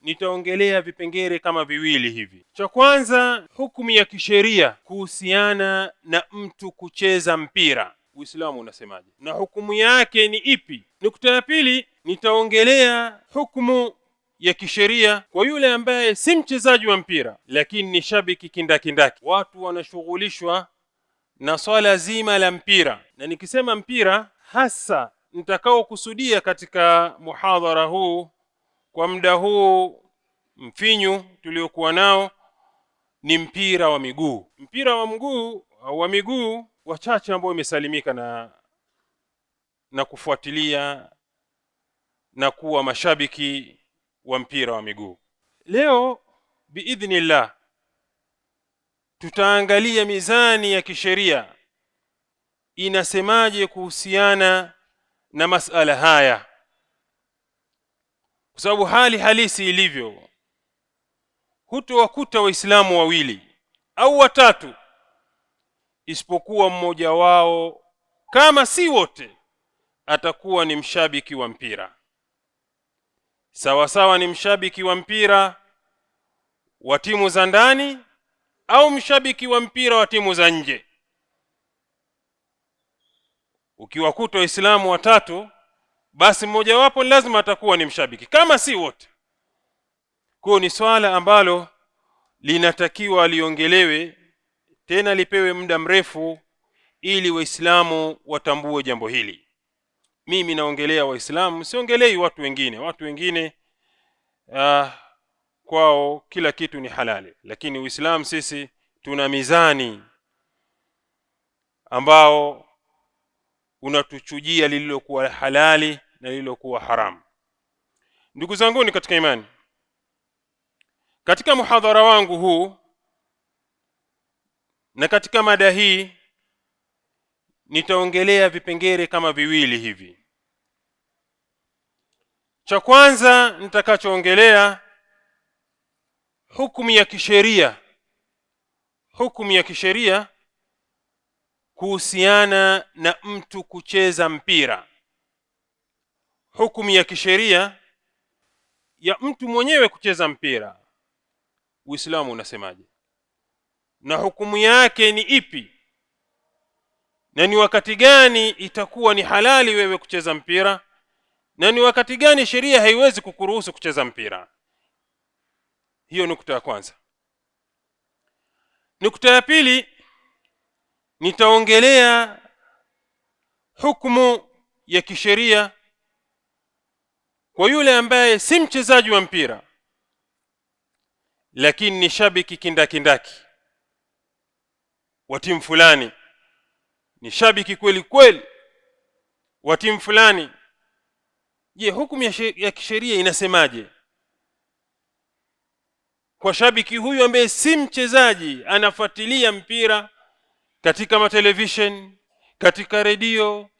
nitaongelea vipengele kama viwili hivi. Cha kwanza, hukumu ya kisheria kuhusiana na mtu kucheza mpira. Uislamu unasemaje na hukumu yake ni ipi? Nukta ya pili, nitaongelea hukumu ya kisheria kwa yule ambaye si mchezaji wa mpira lakini ni shabiki kindakindaki. Watu wanashughulishwa na swala zima la mpira, na nikisema mpira hasa nitakao kusudia katika muhadhara huu kwa muda huu mfinyu tuliokuwa nao ni mpira wa miguu. Mpira wa mguu au wa miguu, wachache ambao imesalimika na kufuatilia na kuwa mashabiki wa mpira wa miguu. Leo biidhnillah tutaangalia mizani ya kisheria inasemaje kuhusiana na masala haya, kwa sababu hali halisi ilivyo, hutowakuta waislamu wawili au watatu isipokuwa mmoja wao, kama si wote, atakuwa ni mshabiki wa mpira. Sawa sawa ni mshabiki wa mpira wa timu za ndani au mshabiki wa mpira wa timu za nje. Ukiwakuta waislamu watatu, basi mmoja wapo lazima atakuwa ni mshabiki, kama si wote. Kwa ni swala ambalo linatakiwa liongelewe, tena lipewe muda mrefu ili waislamu watambue jambo hili. Mimi naongelea waislamu, siongelei watu wengine. Watu wengine kwao kila kitu ni halali, lakini uislamu sisi tuna mizani ambao unatuchujia lililokuwa halali na lililokuwa haramu. Ndugu zangu ni katika imani, katika muhadhara wangu huu na katika mada hii nitaongelea vipengele kama viwili hivi. Cha kwanza nitakachoongelea hukumu ya kisheria, hukumu ya kisheria kuhusiana na mtu kucheza mpira. Hukumu ya kisheria ya mtu mwenyewe kucheza mpira, Uislamu unasemaje na hukumu yake ni ipi, na ni wakati gani itakuwa ni halali wewe kucheza mpira, na ni wakati gani sheria haiwezi kukuruhusu kucheza mpira. Hiyo nukta ya kwanza. Nukta ya pili, nitaongelea hukumu ya kisheria kwa yule ambaye si mchezaji wa mpira lakini ni shabiki kindakindaki wa timu fulani, ni shabiki kweli kweli wa timu fulani. Je, hukumu ya kisheria inasemaje kwa shabiki huyu ambaye si mchezaji, anafuatilia mpira katika matelevision, katika redio,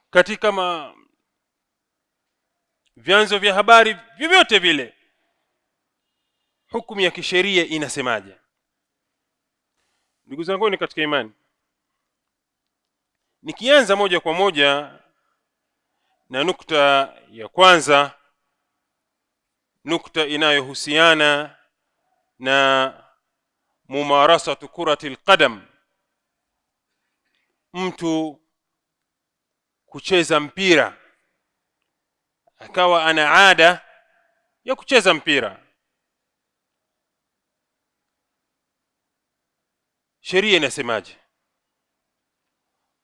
katika vyanzo vya habari vyovyote vile? Hukumu ya kisheria inasemaje? Ndugu zangu ni katika imani, nikianza moja kwa moja na nukta ya kwanza, nukta inayohusiana na mumarasatu kuratil qadam, mtu kucheza mpira akawa ana ada ya kucheza mpira. Sheria inasemaje?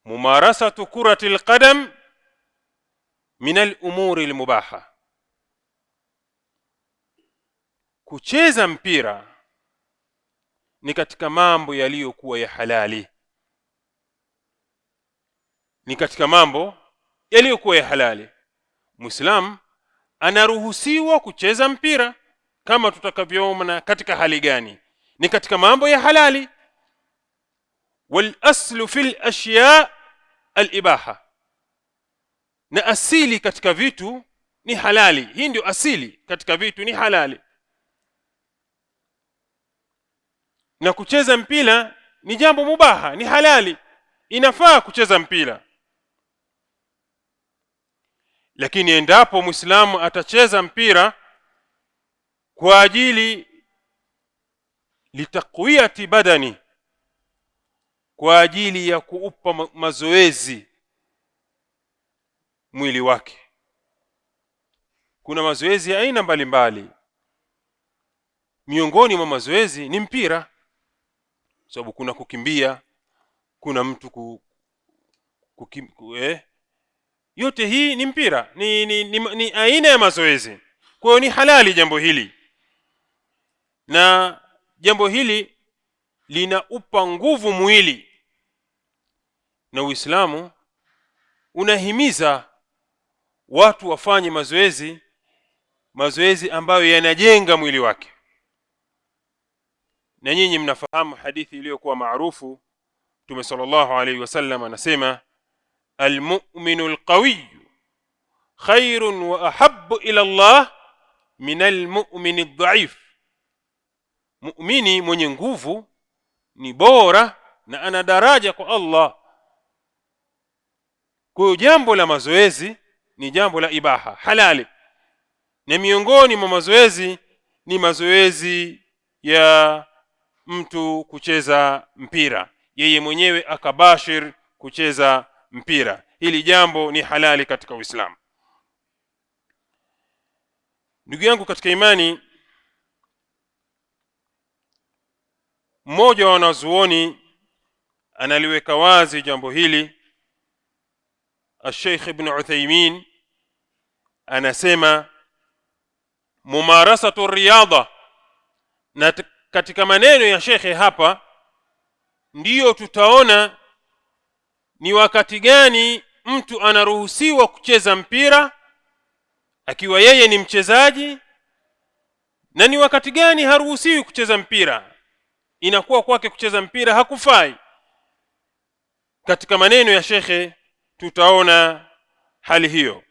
Mumarasatu kuratil qadam min al-umuri al-mubaha, kucheza mpira ni katika mambo yaliyokuwa ya halali, ni katika mambo yaliyokuwa ya halali. Muislamu anaruhusiwa kucheza mpira kama tutakavyoona katika hali gani, ni katika mambo ya halali. Wal aslu fil ashya al ibaha, na asili katika vitu ni halali. Hii ndio asili katika vitu, ni halali. Na kucheza mpira ni jambo mubaha, ni halali, inafaa kucheza mpira. Lakini endapo Muislamu atacheza mpira kwa ajili litakwiyati badani, kwa ajili ya kuupa mazoezi mwili wake. Kuna mazoezi ya aina mbalimbali. Miongoni mwa mazoezi ni mpira, sababu kuna kukimbia, kuna mtu yote hii ni mpira, ni aina ya mazoezi. Kwa hiyo ni halali jambo hili, na jambo hili linaupa nguvu mwili, na Uislamu unahimiza watu wafanye mazoezi ambayo yanajenga mwili wake. Na nyinyi mnafahamu hadithi iliyokuwa maarufu, Mtume sallallahu alayhi wasallam anasema, almu'minu alqawiy khairun wa ahabbu ila Allah min almu'min adh-dha'if. Muumini mwenye nguvu ni bora na ana daraja kwa Allah. Kwa jambo la mazoezi ni jambo la ibaha, halali. Na miongoni mwa mazoezi ni mazoezi ya mtu kucheza mpira, yeye mwenyewe akabashir kucheza mpira. Hili jambo ni halali katika Uislamu. Ndugu yangu katika imani, mmoja wa wanazuoni analiweka wazi jambo hili. Sheikh Ibn Uthaymeen anasema mumarasatu riyadha, na katika maneno ya shekhe hapa ndiyo tutaona ni wakati gani mtu anaruhusiwa kucheza mpira akiwa yeye ni mchezaji, na ni wakati gani haruhusiwi kucheza mpira, inakuwa kwake kucheza mpira hakufai. Katika maneno ya shekhe tutaona hali hiyo.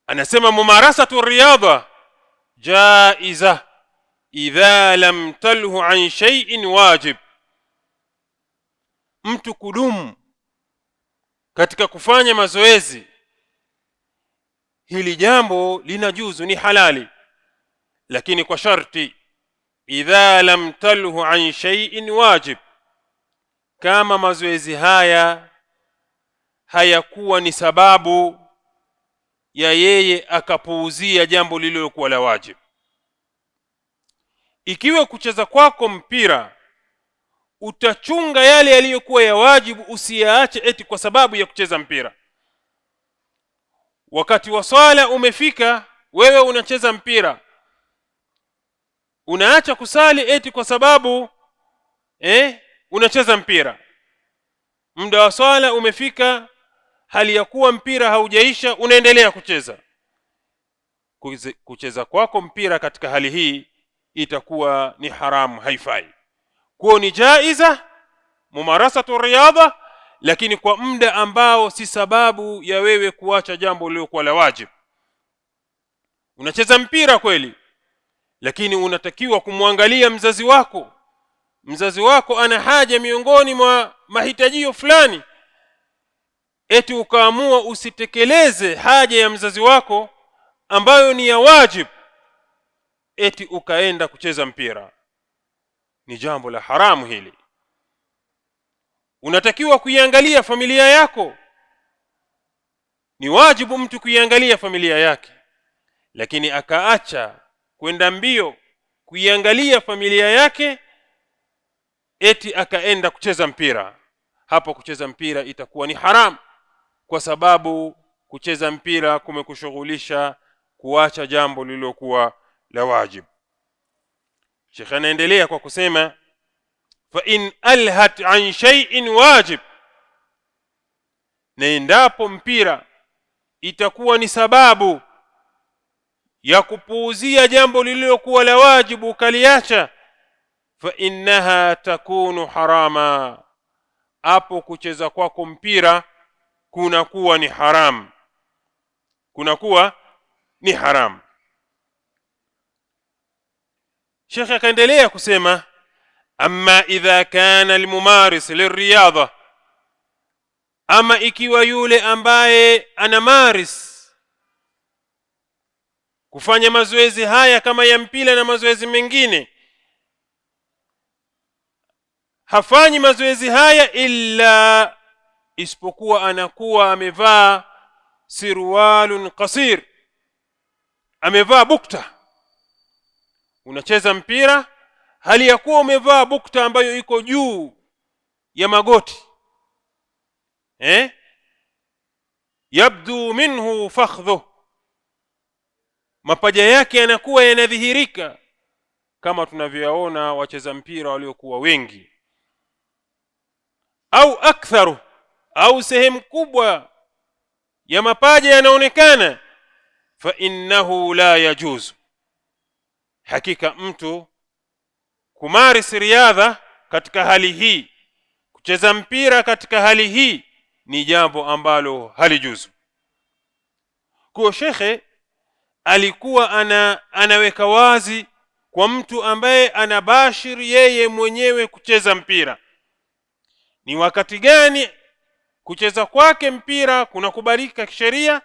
Anasema mumarasatu riyadha jaiza idha lam talhu an shay'in wajib. Mtu kudumu katika kufanya mazoezi, hili jambo linajuzu, ni halali, lakini kwa sharti idha lam talhu an shay'in wajib, kama mazoezi haya hayakuwa ni sababu ya yeye akapuuzia jambo lililokuwa la wajib. Ikiwa kucheza kwako mpira utachunga yale yaliyokuwa ya wajibu, usiyaache eti kwa sababu ya kucheza mpira. Wakati wa swala umefika, wewe unacheza mpira, unaacha kusali eti kwa sababu unacheza mpira. Muda wa swala umefika, hali ya kuwa mpira haujaisha, unaendelea kucheza. Kucheza kwako mpira katika hali hii itakuwa ni haramu, haifai. Kwa ni jaiza mumarasatu riyadha, lakini kwa muda ambao si sababu ya wewe kuacha jambo lililokuwa la wajibu. Unacheza mpira kweli, lakini unatakiwa kumwangalia mzazi wako. Mzazi wako ana haja miongoni mwa mahitajio fulani, eti ukaamua usitekeleze haja ya mzazi wako ambayo ni ya wajibu, eti ukaenda kucheza mpira. Ni jambo la haramu hili. Unatakiwa kuiangalia familia yako. Ni wajibu mtu kuiangalia familia yake, lakini akaacha kwenda mbio kuiangalia familia yake eti akaenda kucheza mpira. Hapo kucheza mpira itakuwa ni haramu, kwa sababu kucheza mpira kumekushughulisha kuacha jambo lililokuwa la wajibu. Sheikh anaendelea kwa kusema, fa in alhat an shay'in wajib, na endapo mpira itakuwa ni sababu ya kupuuzia jambo lililokuwa la wajibu ukaliacha, fa innaha takunu harama, hapo kucheza kwako mpira kunakuwa ni haram, kunakuwa ni haram. Sheikh akaendelea kusema, amma idha kana almumaris liriyadha, ama ikiwa yule ambaye anamaris kufanya mazoezi haya kama ya mpira na mazoezi mengine. Hafanyi mazoezi haya illa isipokuwa anakuwa amevaa sirwalun qasir, amevaa bukta. Unacheza mpira hali ya kuwa umevaa bukta ambayo iko juu ya magoti, yabdu minhu fakhdhu, mapaja yake yanakuwa yanadhihirika, kama tunavyoona wacheza mpira waliokuwa wengi, au aktharu, au sehemu kubwa ya mapaja yanaonekana. Fa innahu la yajuzu, hakika mtu kumarisi riadha katika hali hii, kucheza mpira katika hali hii, ni jambo ambalo halijuzu. Kwa shekhe alikuwa anaweka wazi kwa mtu ambaye anabashiri yeye mwenyewe kucheza mpira, ni wakati gani kucheza kwake mpira kunakubalika kisheria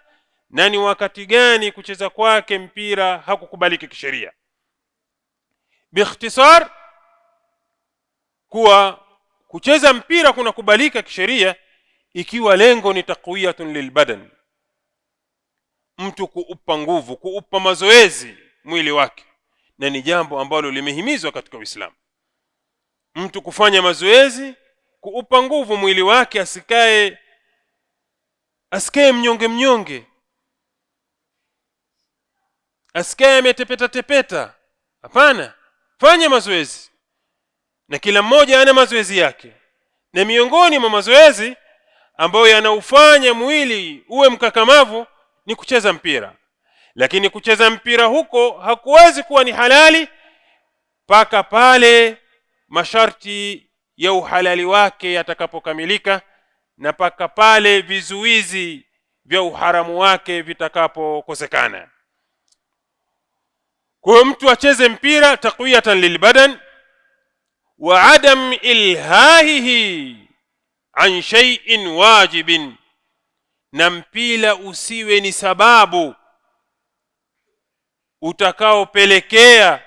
na ni wakati gani kucheza kwake mpira hakukubaliki kisheria. Biikhtisar, kuwa kucheza mpira kunakubalika kisheria ikiwa lengo ni taqwiyatun lilbadan, mtu kuupa nguvu, kuupa mazoezi mwili wake, na ni jambo ambalo limehimizwa katika Uislamu. Mtu kufanya mazoezi, kuupa nguvu mwili wake, asikae mnyonge, asikae ametepeta tepeta. Hapana, fanya mazoezi, na kila mmoja ana mazoezi yake, na miongoni mwa mazoezi ambayo yanaufanya mwili uwe mkakamavu ni kucheza mpira. Lakini kucheza mpira huko hakuwezi kuwa ni halali paka pale masharti ya uhalali wake yatakapokamilika, na paka pale vizuizi vya uharamu wake vitakapokosekana. Kwa mtu acheze mpira taqwiyatan lilbadan wa adam ilhahihi an shay'in wajibin, na mpira usiwe ni sababu utakaopelekea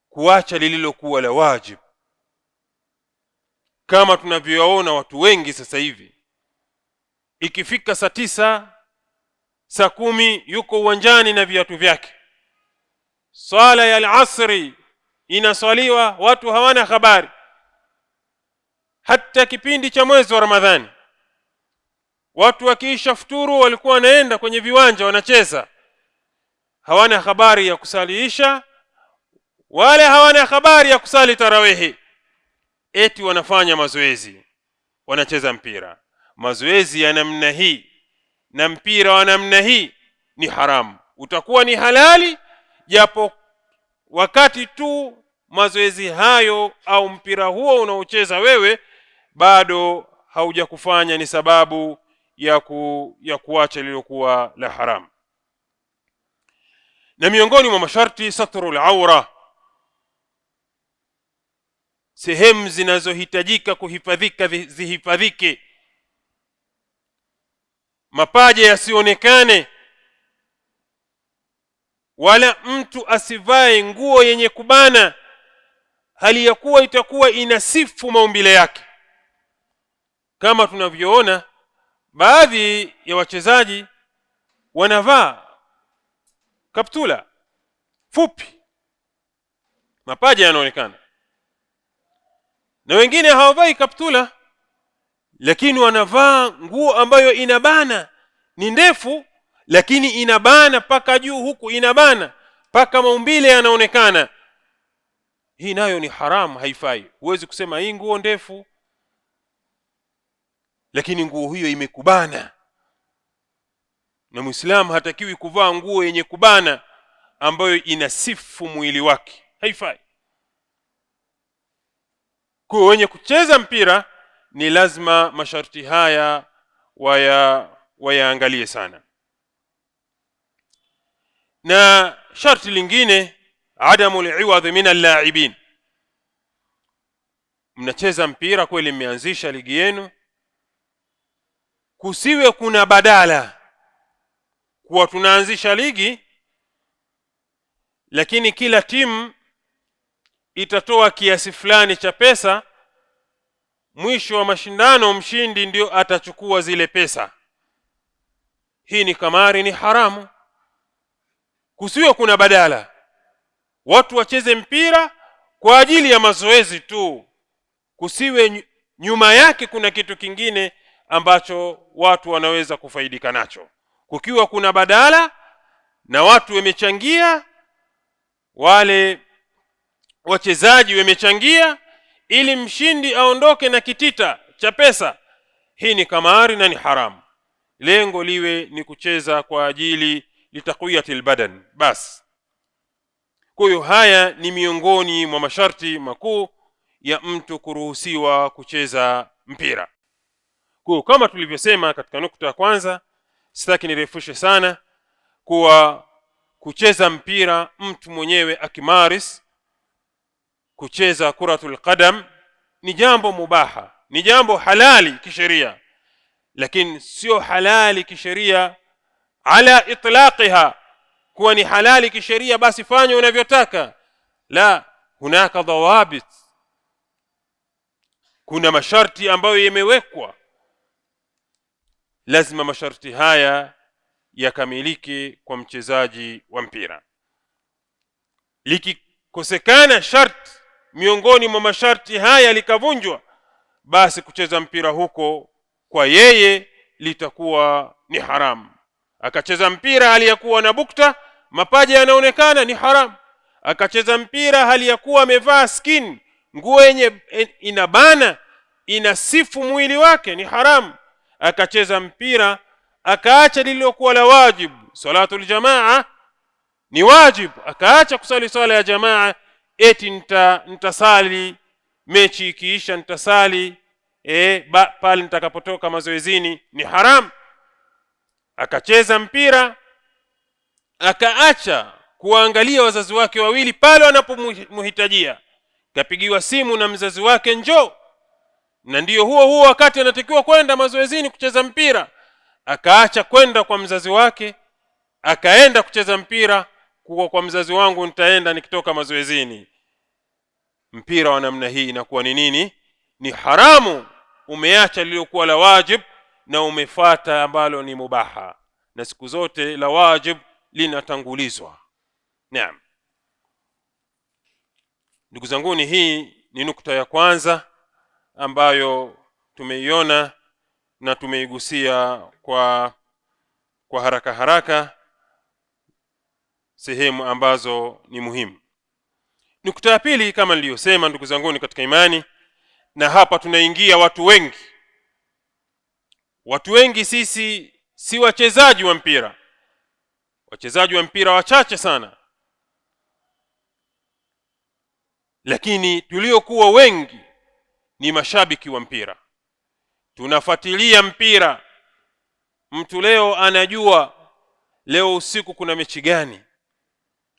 kuacha lililokuwa la wajibu, kama tunavyoona watu wengi sasa hivi. Ikifika saa 9, saa 10 yuko uwanjani na viatu vyake, swala ya al-asri inaswaliwa, watu hawana habari. Hata kipindi cha mwezi wa Ramadhani watu wakiisha futuru walikuwa wanaenda kwenye viwanja wanacheza, hawana habari ya kusalisha wala hawana habari ya kusali tarawihi, eti wanafanya mazoezi, wanacheza mpira. Mazoezi ya namna hii na mpira wa namna hii ni haramu. Utakuwa ni halali japo wakati tu mazoezi hayo au mpira huo unaocheza wewe bado haujakufanya ni sababu ya kuacha lilokuwa la haramu. Na miongoni mwa masharti satrul aura, sehemu zinazohitajika kuhifadhika zihifadhike, mapaja yasionekane, wala mtu asivae nguo yenye kubana hali ya kuwa itakuwa inasifu maumbile yake, kama tunavyoona baadhi ya wachezaji wanavaa kaptula fupi, mapaja yanaonekana, na wengine hawavai kaptula lakini wanavaa nguo ambayo inabana, ni ndefu lakini inabana paka juu, huku inabana paka maumbile yanaonekana. Hii nayo ni haramu, haifai. Huwezi kusema hii nguo ndefu lakini nguo hiyo imekubana, na Muislamu hatakiwi kuvaa nguo yenye kubana ambayo inasifu mwili wake, haifai. Kwa wenye kucheza mpira ni lazima masharti haya wayaangalie sana. Na sharti lingine, adamu al-iwadh min al-la'ibin. Mnacheza mpira kweli, mmeanzisha ligi yenu, kusiwe kuna badala, kuwa tunaanzisha ligi, lakini kila timu itatoa kiasi fulani cha pesa. Mwisho wa mashindano mshindi ndio atachukua zile pesa. Hii ni kamari, ni haramu. Kusiwe kuna badala, watu wacheze mpira kwa ajili ya mazoezi tu, kusiwe nyuma yake kuna kitu kingine ambacho watu wanaweza kufaidika nacho. Kukiwa kuna badala na watu wamechangia, wale wachezaji wamechangia ili mshindi aondoke na kitita cha pesa, hii ni kamari na ni haramu. Lengo liwe ni kucheza kwa ajili litakuyatil badan bas. Kwa hiyo haya ni miongoni mwa masharti makuu ya mtu kuruhusiwa kucheza mpira. Kwa kama tulivyosema katika nukta ya kwanza, sitaki nirefushe sana, kuwa kucheza mpira mtu mwenyewe akimaris kucheza kuratul qadam ni jambo mubaha, ni jambo halali kisheria, lakini sio halali kisheria ala itlaqiha, kuwa ni halali kisheria basi fanya unavyotaka. La, hunaka dhawabit, kuna masharti ambayo yamewekwa, lazima masharti haya yakamilike kwa mchezaji wa mpira. Likikosekana sharti miongoni mwa masharti haya likavunjwa, basi kucheza mpira huko kwa yeye litakuwa ni haramu. Akacheza mpira hali ya kuwa na bukta, mapaja yanaonekana, ni haramu. Akacheza mpira hali ya kuwa amevaa skin, nguo yenye inabana, inasifu mwili wake, ni haramu. Akacheza mpira akaacha lililokuwa la wajibu, salatul jamaa ni wajibu, akaacha kusali swala ya jamaa, eti nitasali mechi ikiisha nitasali pale nitakapotoka mazoezini, ni haramu. Akacheza mpira akaacha kuangalia wazazi wake wawili pale wanapomhitajia, kapigiwa simu na mzazi wake njoo, na ndiyo huo wakati anatakiwa kwenda mazoezini kucheza mpira, akaacha kwenda kwa mzazi wake, akaenda kucheza mpira kwa mzazi wangu nitaenda nikitoka mazoezini. Mpira wa namna hii inakuwa ni nini? Ni haramu. Umeacha lililokuwa la wajib na umefuata ambalo ni mubaha, na siku zote la wajib linatangulizwa. Naam ndugu zangu, hii ni nukta ya kwanza ambayo tumeiona na tumeigusia kwa haraka haraka sehemu ambazo ni muhimu. Nukta ya pili, kama niliyosema ndugu zangu katika imani, na hapa tunaingia watu wengi sisi si wachezaji wa mpira, wachezaji wa mpira wachache sana, lakini tuliokuwa wengi ni mashabiki wa mpira. Tunafuatilia mpira. Mtu leo anajua leo usiku kuna mechi gani,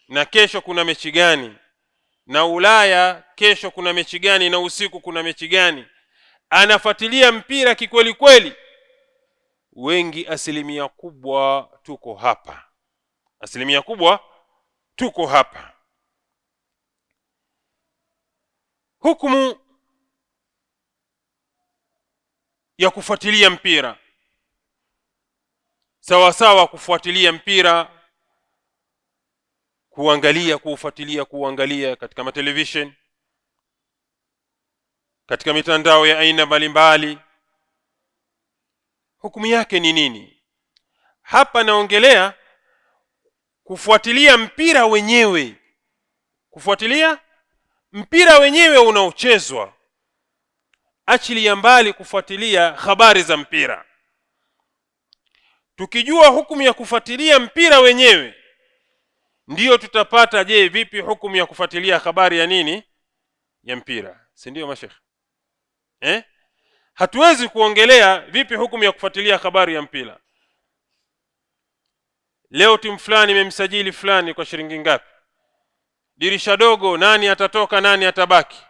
na kesho kuna mechi gani, na Ulaya kesho kuna mechi gani, na usiku kuna mechi gani. Anafuatilia mpira kikweli kweli. Wengi, asilimia kubwa tuko hapa, asilimia kubwa tuko hapa. Hukumu ya kufuatilia mpira, sawa sawa kufuatilia mpira, kuangalia katika matelevision, katika mitandao ya aina mbalimbali. Hukumu yake ni nini? Hapa naongelea kufuatilia mpira wenyewe, kufuatilia mpira wenyewe unaochezwa, achilia mbali kufuatilia habari za mpira. Tukijua hukumu ya kufuatilia mpira wenyewe, ndiyo tutapata vipi hukumu ya kufuatilia habari ya nini, ya mpira, si ndio mashekhi? Hatuwezi kuongelea vipi hukumu ya kufuatilia habari ya mpira. Leo timu fulani imemsajili fulani kwa shilingi ngapi, dirisha dogo, nani atatoka nani atabaki,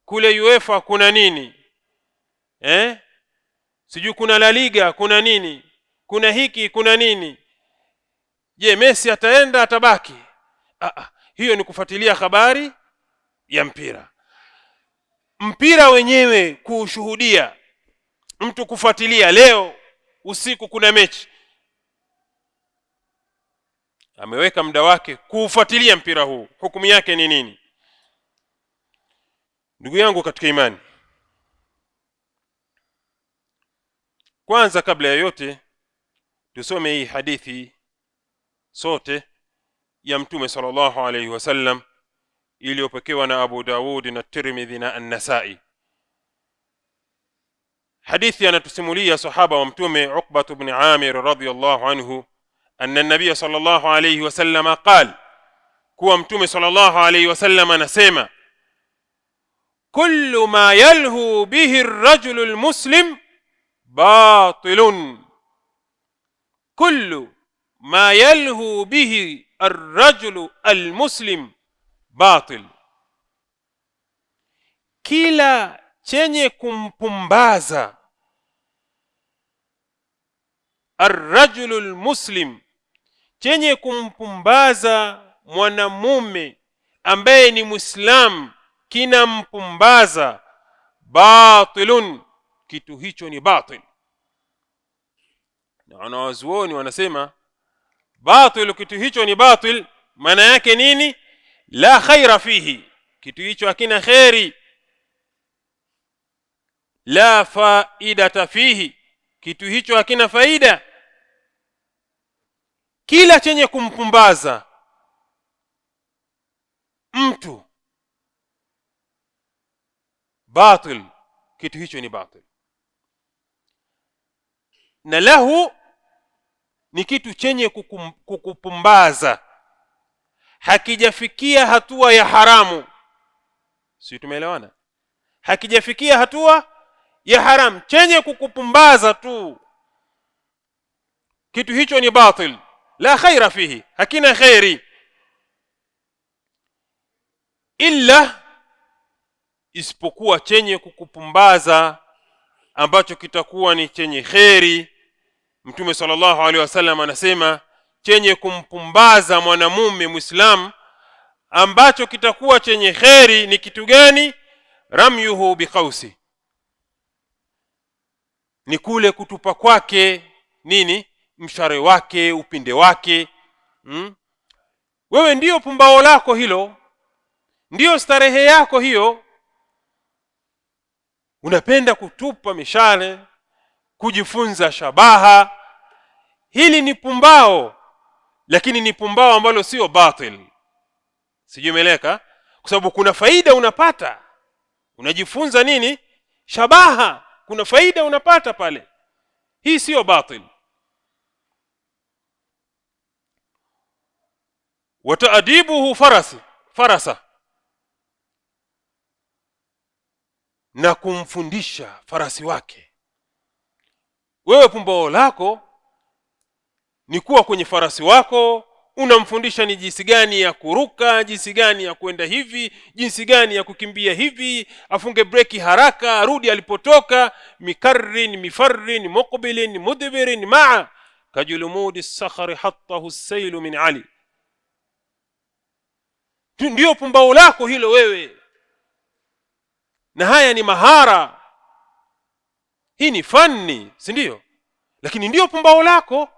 kule UEFA kuna nini, sijui kuna La Liga kuna nini, kuna hiki kuna nini. Je, Messi ataenda atabaki? Hiyo ni kufuatilia habari ya mpira. Mpira wenyewe kuushuhudia, mtu kufuatilia, leo usiku kuna mechi, ameweka muda wake kuufuatilia mpira huu, hukumu yake ni nini? Ndugu yangu katika imani, kwanza kabla ya yote tusome hii hadithi sote ya Mtume sallallahu alayhi wasallam iliyopokewa na Abu Daud na Tirmidhi na An-Nasa'i. Hadithi anatusimulia sahaba wa Mtume Uqba ibn Amir radhiyallahu anhu anna an-nabiy sallallahu alayhi wasallam qala, kuwa Mtume sallallahu alayhi wasallam anasema, kullu ma yalhu bihi ar-rajulu al-muslim batilun, kullu ma yalhu bihi ar-rajulu al-muslim batil, kila chenye kumpumbaza ar-rajulu al-muslim, chenye kumpumbaza mwanamume ambaye ni Muislam, kinampumbaza, batilun, kitu hicho ni batil. Na wanawazuoni wanasema batil, kitu hicho ni batil, maana yake nini? La khaira fihi, kitu hicho hakina khairi. La faidata fihi, kitu hicho hakina faida. Kila chenye kumpumbaza mtu batil, kitu hicho ni batil. Na lahu ni kitu chenye kukupumbaza, hakijafikia hatua ya haramu. Si tumeelewana? Hakijafikia hatua ya haram, chenye kukupumbaza tu, kitu hicho ni batil. La khaira fihi, hakina khairi. Illa, isipokuwa chenye kukupumbaza ambacho kitakuwa ni chenye khairi. Mtume sallallahu alaihi wasallam anasema, chenye kumpumbaza mwanamume Muislam ambacho kitakuwa chenye khairi ni kitu gani? Ramyuhu biqausi, ni kule kutupa kwake nini? Mshare wake, upinde wake. Wewe ndiyo pumbao lako hilo, ndiyo starehe yako hiyo. Unapenda kutupa mishale, kujifunza shabaha. Hili ni pumbao, lakini ni pumbao ambalo sio batil. Sijumeleka, kwa sababu kuna faida unapata. Unajifunza nini? Shabaha, kuna faida unapata pale. Hii sio batil. Wataadibuhu farasa, na kumfundisha farasi wake. Wewe pumbao lako ni kuwa kwenye farasi wako, unamfundisha ni jinsi gani ya kuruka, jinsi gani ya kwenda hivi, jinsi gani ya kukimbia hivi, afunge breki haraka, arudi alipotoka, mikarrin mifarrin muqbilin mudbirin ma'a kajulumudi as-sakhri hattahu as-sayl min ali. Ndio pumbao lako hilo wewe, na haya ni mahara, hii ni fani, si ndio? Lakini ndio pumbao lako.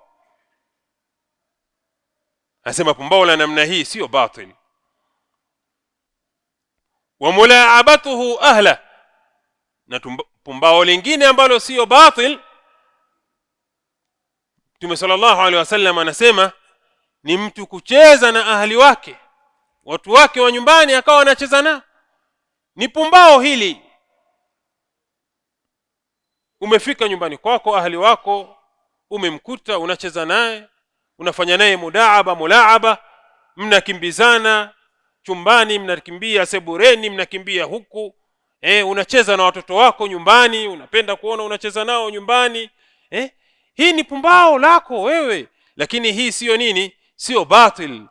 Asema pumbao la namna hii sio batil. Wa mulaabatuhu ahla, na pumbao lingine ambalo sio batil, Mtume sallallahu alaihi wasallam anasema ni mtu kucheza na ahli wake, watu wake wa nyumbani akawa anacheza nao. Ni pumbao hili. Umefika nyumbani kwako, ahli wako umemkuta, unacheza naye, unafanya naye mulaaba, mnakimbizana chumbani, mnakimbia sebureni, mnakimbia huku. Unacheza na watoto wako nyumbani, unapenda kuona unacheza nao nyumbani. Hii ni pumbao lako wewe, lakini hii sio nini? Sio batil.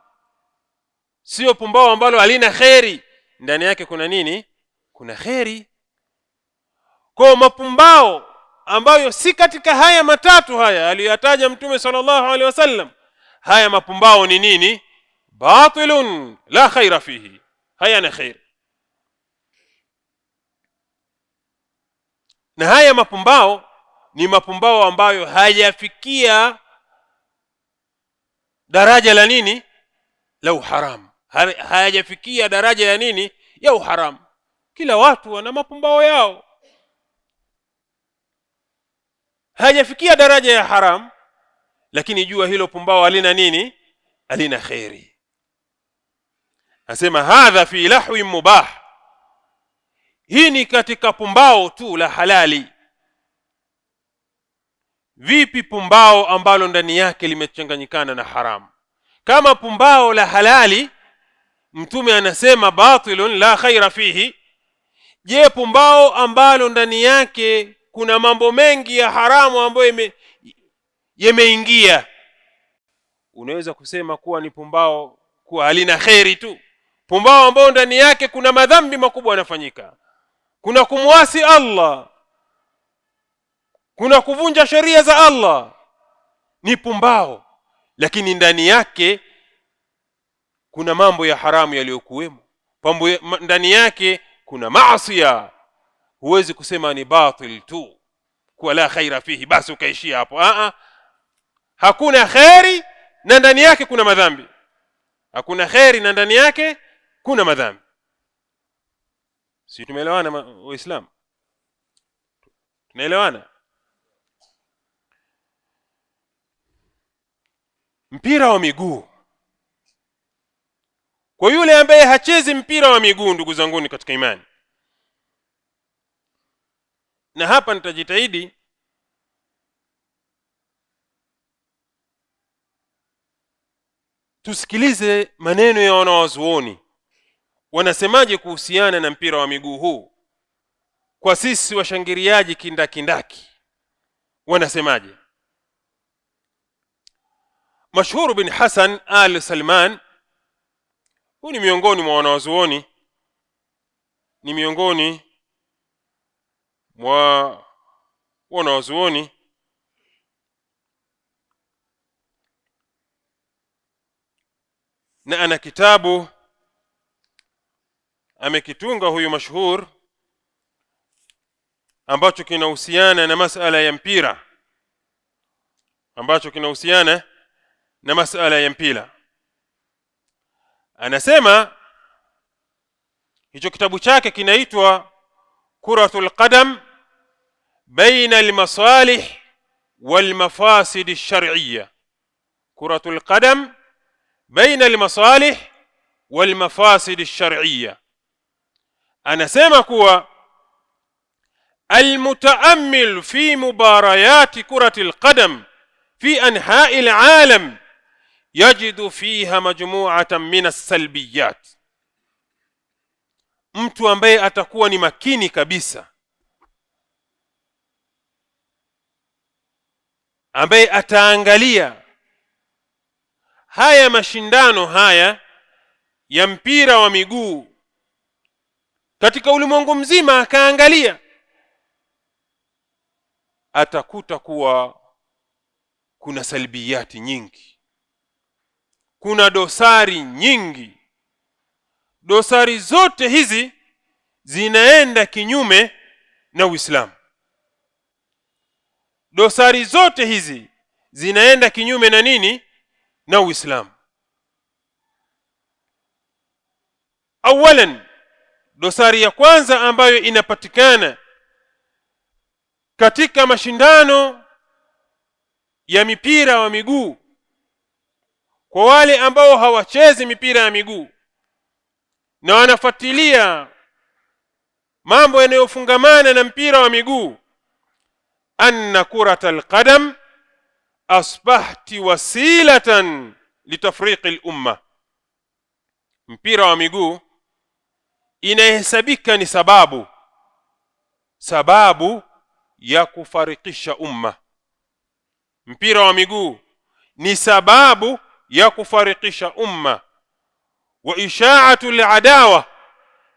Sio pumbao ambalo halina khairi. Ndani yake kuna nini? Kuna khairi. Kwa mapumbao ambayo si katika haya matatu haya aliyotaja Mtume sallallahu alaihi wasallam, haya mapumbao ni nini? Batilun la khaira fihi, hayana khair. Na haya mapumbao ni mapumbao ambayo hayafikia daraja la nini? La uharam. Hayafikia daraja ya nini? Ya uharam. Kila watu wana mapumbao yao, hayafikia daraja ya haram, lakini jua hilo pumbao halina nini? Halina khairi. Asema hadha fi lahwi mubah, hii ni katika pumbao tu la halali. Vipi pumbao ambalo ndani yake limechanganyikana na haramu? Kama pumbao la halali Mtume anasema batilun la khaira fihi, je, pumbao ambalo ndani yake kuna mambo mengi ya haramu ambayo yameingia, unaweza kusema kuwa ni pumbao kuwa halina khairi tu? Pumbao ambao ndani yake kuna madhambi makubwa yanafanyika, kuna kumwasi Allah, kuna kuvunja sheria za Allah, ni pumbao, lakini ndani yake kuna mambo ya haramu yaliyokuwemo, ndani yake kuna maasi, huwezi kusema ni batil tu kwa la khaira fihi basi ukaishia hapo. Hakuna khairi na ndani yake kuna madhambi, hakuna khairi na ndani yake kuna madhambi. Si tumeelewana waislamu? Tunaelewana? Mpira wa miguu, kwa yule ambaye hachezi mpira wa miguu, ndugu zanguni katika imani, na hapa nitajitahidi tusikilize maneno ya wanawazuoni wanasemaje kuhusiana na mpira wa miguu huu. Kwa sisi washangiriaji kindakindaki wanasemaje? Mashhur bin Hasan al-Salman, huyu ni miongoni mwa wanawazuoni, ni miongoni mwa wanawazuoni na ana kitabu amekitunga huyu mashhur ambacho kinahusiana na masala ya mpira, Anasema hicho kitabu chake kinaitwa Kuratul Qadam baina al-masalih wal mafasid ash-shar'iyya. Kuratul Qadam baina al-masalih wal mafasid ash-shar'iyya. Anasema kuwa المتأمل في مباريات كرة القدم في أنحاء العالم يجد فيها مجموعة من السلبيات. mtu ambaye atakuwa ni makini kabisa, ambaye ataangalia haya mashindano haya ya mpira wa miguu katika ulimwengu mzima, akaangalia, atakuta kuwa kuna salbiyati nyingi, kuna dosari nyingi. Dosari zote hizi zinaenda kinyume na Uislamu. Dosari zote hizi zinaenda kinyume na nini? Na Uislamu. Awalan, dosari ya kwanza ambayo inapatikana katika mashindano ya mipira wa miguu, kwa wale ambao hawachezi mipira ya miguu na wanafuatilia mambo yanayofungamana na mpira wa miguu, anna kuratal qadam asbahti wasilatan litafriqi al-umma. Mpira wa miguu inahesabika ni sababu ya kufarikisha umma. Mpira wa miguu ni sababu ya kufarikisha umma, wa isha'atu al-adawa,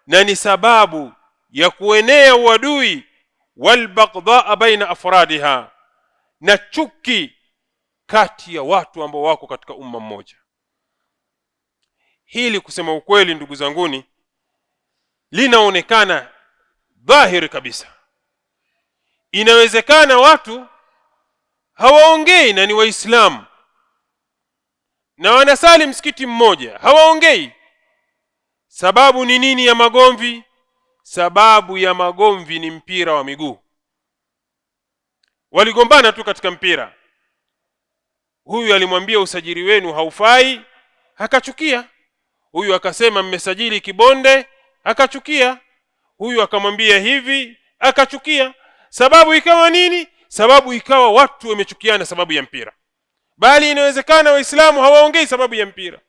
na ni sababu ya kuenea uadui, wal baghdha baina afradiha, na chuki kati ya watu ambao wako katika umma mmoja. Hili kusema ukweli, ndugu zanguni, linaonekana dhahiri kabisa. Inawezekana watu hawaongei na ni Waislamu na wanasali msikiti mmoja, hawaongei. Sababu ni nini ya magomvi? Sababu ya magomvi ni mpira wa miguu. Waligombana tu katika mpira. Huyu alimwambia usajili wenu haufai, akachukia. Huyu akasema mmesajili kibonde, akachukia. Huyu akamwambia hivi, akachukia. Sababu ikawa nini? Sababu ikawa watu wamechukiana sababu ya mpira. Bali inawezekana Waislamu hawaongei sababu ya mpira.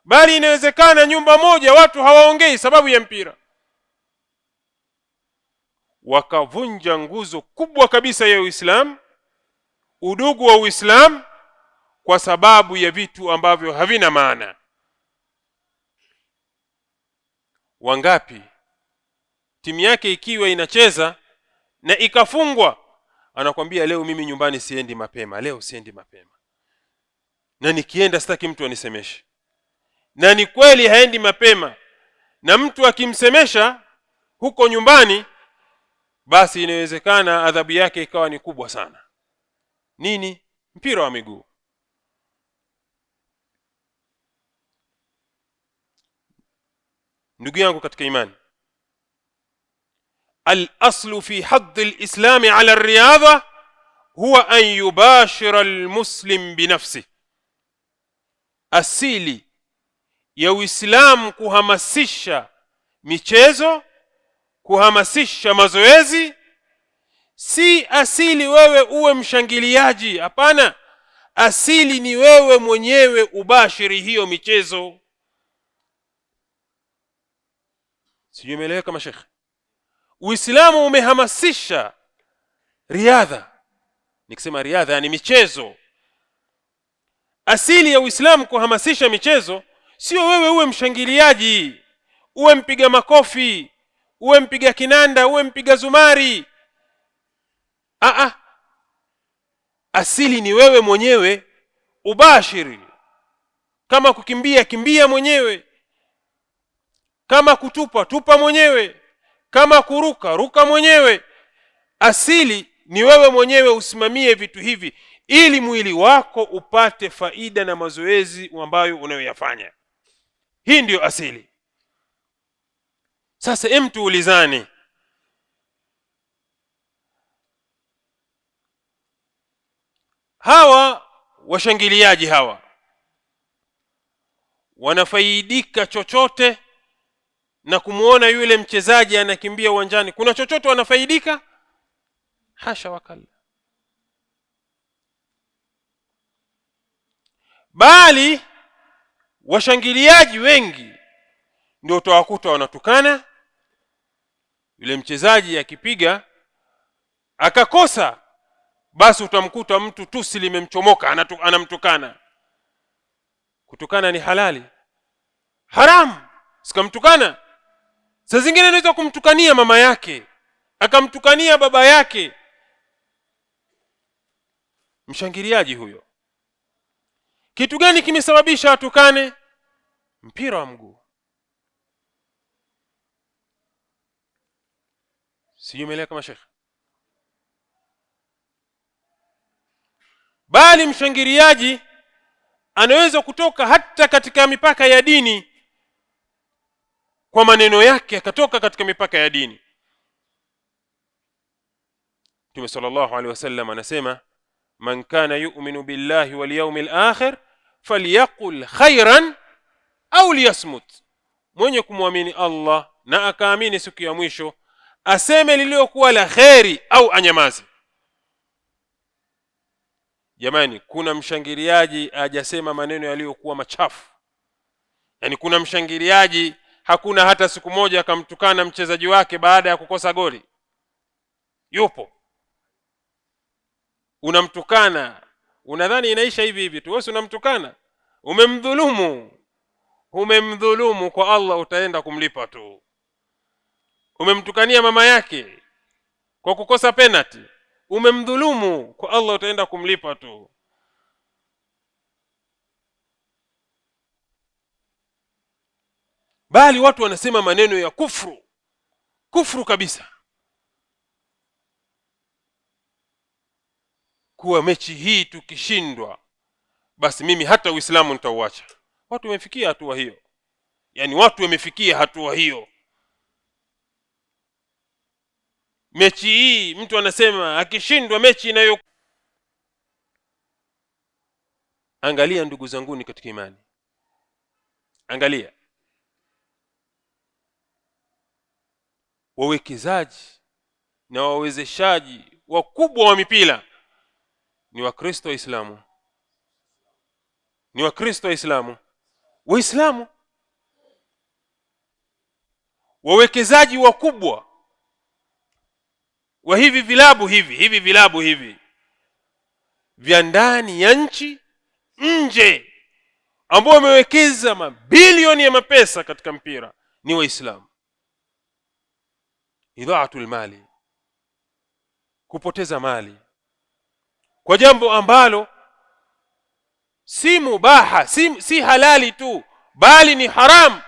Bali inawezekana nyumba moja watu hawaongei sababu ya mpira. Wakavunja nguzo kubwa kabisa ya Uislamu, udugu wa Uislamu, kwa sababu ya vitu ambavyo havina maana. Wangapi timu yake ikiwa inacheza na ikafungwa, anakuambia leo mimi nyumbani siendi mapema, leo siendi mapema, na nikienda sitaki mtu anisemeshe. Na ni kweli haendi mapema, na mtu akimsemesha huko nyumbani, basi inawezekana adhabu yake ikawa ni kubwa sana. Nini? Mpira wa miguu. Ndugu yangu katika imani, al-aslu fi hadd al-islam ala ar-riyadha huwa an yubashira al-muslim binafsihi. Asili ya Uislamu kuhamasisha michezo, kuhamasisha mazoezi, si asili wewe uwe mshangiliaji. Hapana, asili ni wewe mwenyewe ubashiri hiyo michezo. Sijui umeeleweka mashekhe? Uislamu umehamasisha riadha. Nikisema riadha yani michezo. Asili ya Uislamu kuhamasisha michezo, sio wewe uwe mshangiliaji, uwe mpiga makofi, uwe mpiga kinanda, uwe mpiga zumari. Asili ni wewe mwenyewe ubashiri. Kama kukimbia, kimbia mwenyewe. Kama kutupa, tupa mwenyewe. Kama kuruka, ruka mwenyewe. Asili ni wewe mwenyewe usimamie vitu hivi, ili mwili wako upate faida na mazoezi ambayo unayoyafanya. Hii ndiyo asili. Sasa mtu ulizani, hawa washangiliaji hawa wanafaidika chochote na kumuona yule mchezaji anakimbia uwanjani? Kuna chochote wanafaidika? Hasha wakalla. Bali washangiliaji wengi ndio utawakuta wanatukana. Yule mchezaji akipiga akakosa, basi utamkuta mtu tusi limemchomoka, anamtukana. Kutukana ni halali? Haram sikamtukana. Saa zingine anaweza kumtukania mama yake, akamtukania baba yake. Mshangiliaji huyo. Kitu gani kimesababisha atukane? Mpira wa mguu. Sio umeelewa kama shekhi? Bali mshangiliaji anaweza kutoka hata katika mipaka ya dini kwa maneno yake, akatoka katika mipaka ya dini. Mtume sallallahu alaihi wasallam anasema, man kana yu'minu billahi wal yawmil akhir falyaqul khairan au liyasmut. Mwenye kumwamini Allah na akaamini siku ya mwisho, aseme lililokuwa la khairi au anyamaze. Jamani, kuna mshangiliaji ajasema maneno yaliyokuwa machafu? Yani kuna mshangiliaji hakuna hata siku moja akamtukana mchezaji wake baada ya kukosa goli? Yupo? Unamtukana, unadhani inaisha hivi hivi tu? Wewe unamtukana, umemdhulumu kwa Allah, utaenda kumlipa tu. Umemtukania mama yake kwa kukosa penalty, umemdhulumu kwa Allah, utaenda kumlipa tu. bali watu wanasema maneno ya kufuru kabisa, kuwa mechi hii tukishindwa basi mimi hata Uislamu nitauacha. Watu wamefikia hatua hiyo, yani watu wamefikia hatua hiyo. Mechi hii mtu anasema akishindwa mechi inayo. Angalia ndugu zanguni katika imani, angalia wawekezaji na wawezeshaji wakubwa wa mipira ni Wakristo Waislamu, ni Wakristo Waislamu. Wawekezaji wakubwa wa hivi vilabu hivi vya ndani ya nchi, nje, ambao wamewekeza mabilioni ya mapesa katika mpira ni Waislamu. Idhaatul mali, kupoteza mali kwa jambo ambalo si mubaha, si halali tu, bali ni haram.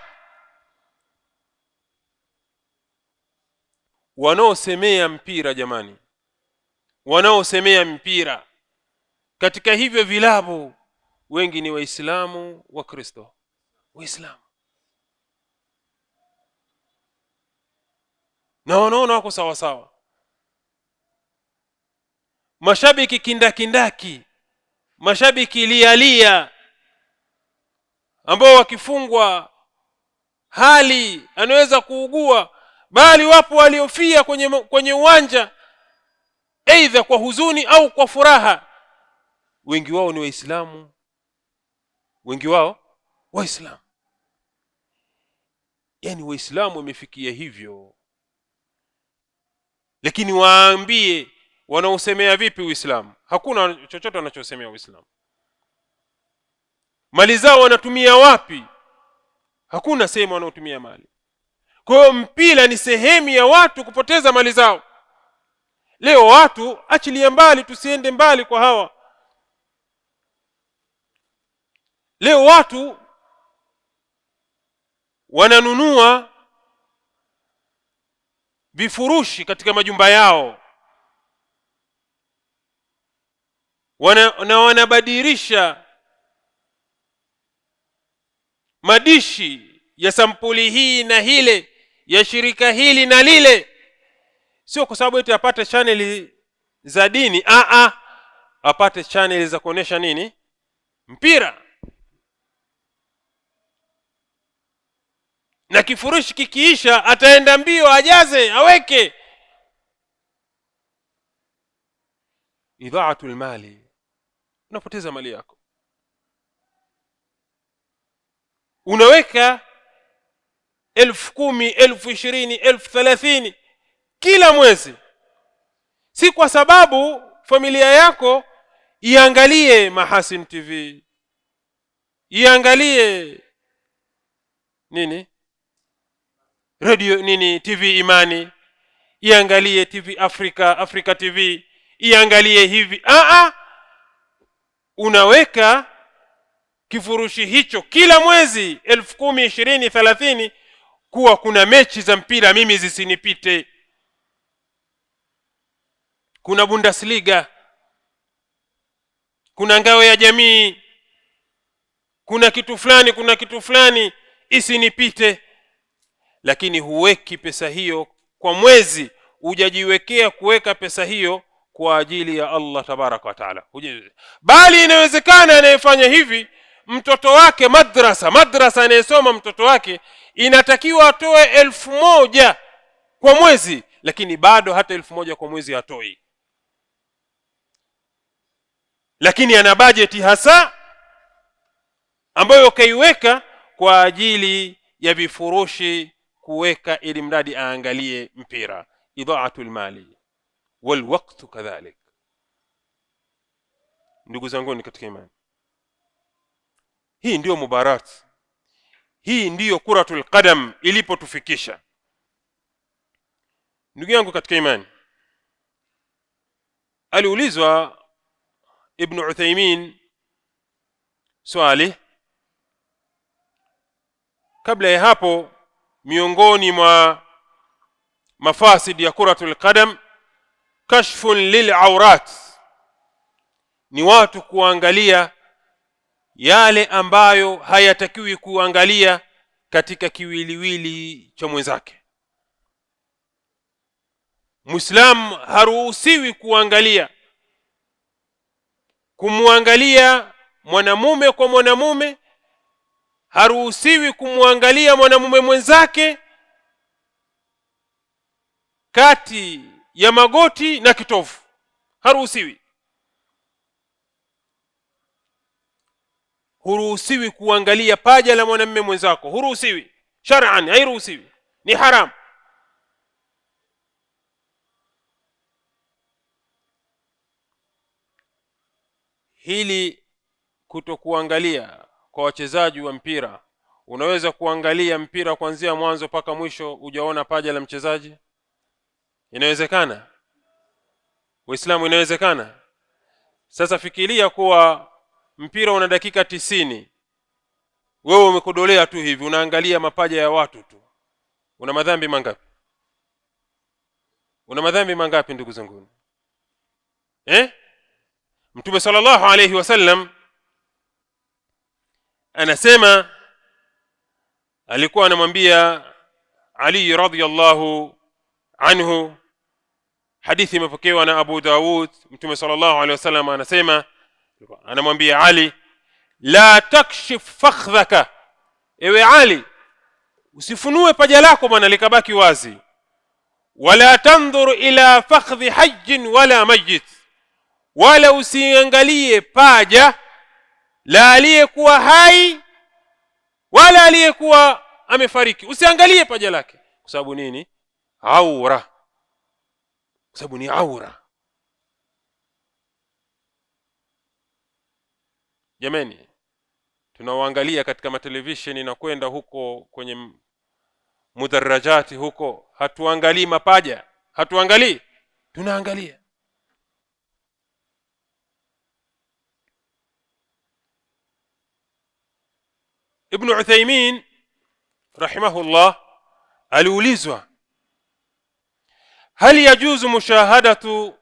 Wanaosemea mpira jamani, wanaosemea mpira katika hivyo vilabu wengi ni Waislamu, Wakristo, Waislamu, na wanaona wako sawa sawa. Mashabiki kindakindaki, mashabiki lialia, ambao wakifungwa hali anaweza kuugua, bali wapo waliofia kwenye uwanja aidha kwa huzuni au kwa furaha. Wengi wao ni Waislamu, wengi wao Waislamu. Yani Waislamu wamefikia hivyo. Lakini waambie wanaosemea vipi Uislamu? Hakuna chochote wanachosemea Uislamu. Mali zao wanatumia wapi? Hakuna sehemu wanaotumia mali. Kwa hiyo mpira ni sehemu ya watu kupoteza mali zao. Leo watu, achilia mbali, tusiende mbali kwa hawa, leo watu wananunua vifurushi katika majumba yao, wanabadilisha madishi ya sampuli hii na hile, ya shirika hili na lile, sio kwa sababu eti apate channel za dini, apate channel za kuonesha nini? Mpira. Na kifurushi kikiisha ataenda mbio ajaze aweke. Idhaatul mali, unapoteza mali yako. Unaweka 10,000, 20,000, 30,000 kila mwezi, si kwa sababu familia yako iangalie Mahasin TV, iangalie nini radio nini TV Imani, iangalie TV Africa TV, iangalie hivi. Unaweka kifurushi hicho kila mwezi 10,000, 20, 30, kuwa kuna mechi za mpira mimi zisinipite. Kuna Bundesliga, kuna ngao ya jamii, kuna kitu fulani isinipite. Lakini huweki pesa hiyo kwa mwezi, hujajiwekea kuweka pesa hiyo kwa ajili ya Allah tabaraka wa taala. Bali inawezekana anayefanya hivi mtoto wake madrasa anayesoma mtoto wake inatakiwa atoe 1,000 kwa mwezi, lakini bado hata 1,000 kwa mwezi hatoi. Lakini ana bajeti hasa ambayo kaiweka kwa ajili ya vifurushi, kuweka ili mradi aangalie mpira. Idhaatul mali wal waqtu kadhalik. Ndugu zangu ni katika imani, hii ndiyo mubarat, hii ndiyo kuratul qadam ilipotufikisha. Ndugu yangu katika imani, aliulizwa Ibn Uthaymeen swali. Kabla ya hapo miongoni mwa mafasid ya kuratul qadam kashfun lil'aurat, ni watu kuangalia yale ambayo hayatakiwi kuangalia katika kiwiliwili cha mwenzake. Muislamu haruhusiwi kuangalia, kumwangalia mwanamume kwa mwanamume, haruhusiwi kumwangalia mwanamume mwenzake kati ya magoti na kitovu, haruhusiwi. Huruhusiwi kuangalia paja la mwanamume mwenzako, huruhusiwi shar'an, hairuhusiwi, ni haram. Hili kutokuangalia kwa wachezaji wa mpira, unaweza kuangalia mpira kuanzia mwanzo mpaka mwisho hujaona paja la mchezaji? Inawezekana? Waislamu, inawezekana? Sasa fikiria kuwa mpira una dakika 90, wewe umekodolea tu hivi unaangalia mapaja ya watu tu, una madhambi mangapi? Una madhambi mangapi ndugu zangu? Mtume sallallahu alayhi wasallam anasema, alikuwa anamwambia Ali radhiyallahu anhu, hadithi imepokewa na Abu Daud, Mtume sallallahu alayhi wasallam anasema, anamwambia Ali, la takshif fakhdhaka, ewe Ali usifunue paja lako bwana likabaki wazi, wala tandhur ila fakhdhi hajjin wala mayyit, wala usiangalie paja la aliyekuwa hai wala aliyekuwa amefariki, usiangalie paja lake. Kwa sababu nini? Aura. Kwa sababu ni aura. Jamani, tunaoangalia katika matelevisheni na kwenda huko kwenye mudarajati huko, hatuangalii mapaja, hatuangalii, tunaangalia. Ibn Uthaymeen rahimahullah aliulizwa, hal yajuzu mushahadatu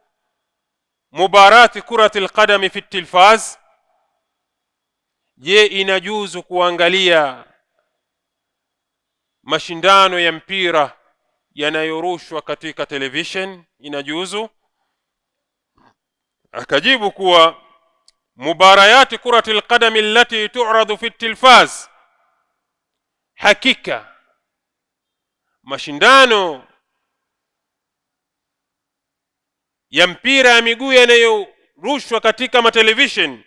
mubarati kurati alqadam fi at-tilfaz, je, inajuzu kuangalia mashindano ya mpira yanayorushwa katika television? Inajuzu? Akajibu kuwa mubarayati kurati alqadam allati tu'radu fi at-tilfaz, hakika mashindano ya mpira ya miguu yanayorushwa katika matelevision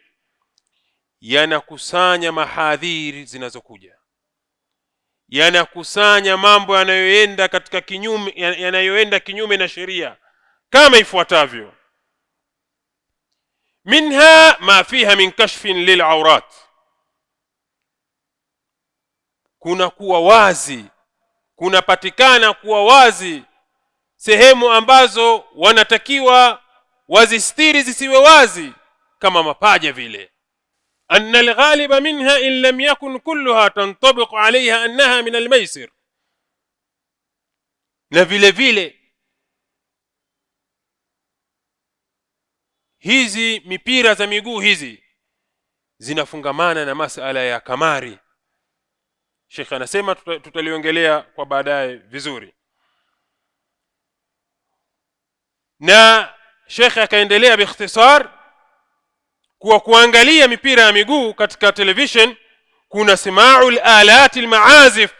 yanakusanya mahadhiri zinazokuja, yanakusanya mambo yanayoenda katika kinyume, yanayoenda kinyume na sheria kama ifuatavyo: minha ma fiha min kashfin lil'aurat, kuna kuwa wazi, kunapatikana kuwa wazi sehemu ambazo wanatakiwa wazistiri zisiwe wazi, kama mapaja vile. anna alghaliba minha in lam yakun kulluha tantabiq alayha annaha min almaysir, na vile vile hizi mipira za miguu hizi zinafungamana na masala ya kamari. Sheikh anasema tutaliongelea kwa baadaye vizuri. Na Sheikh akaendelea biikhtisar kuwa kuangalia mipira ya miguu katika television kuna sima'ul alati almaazif,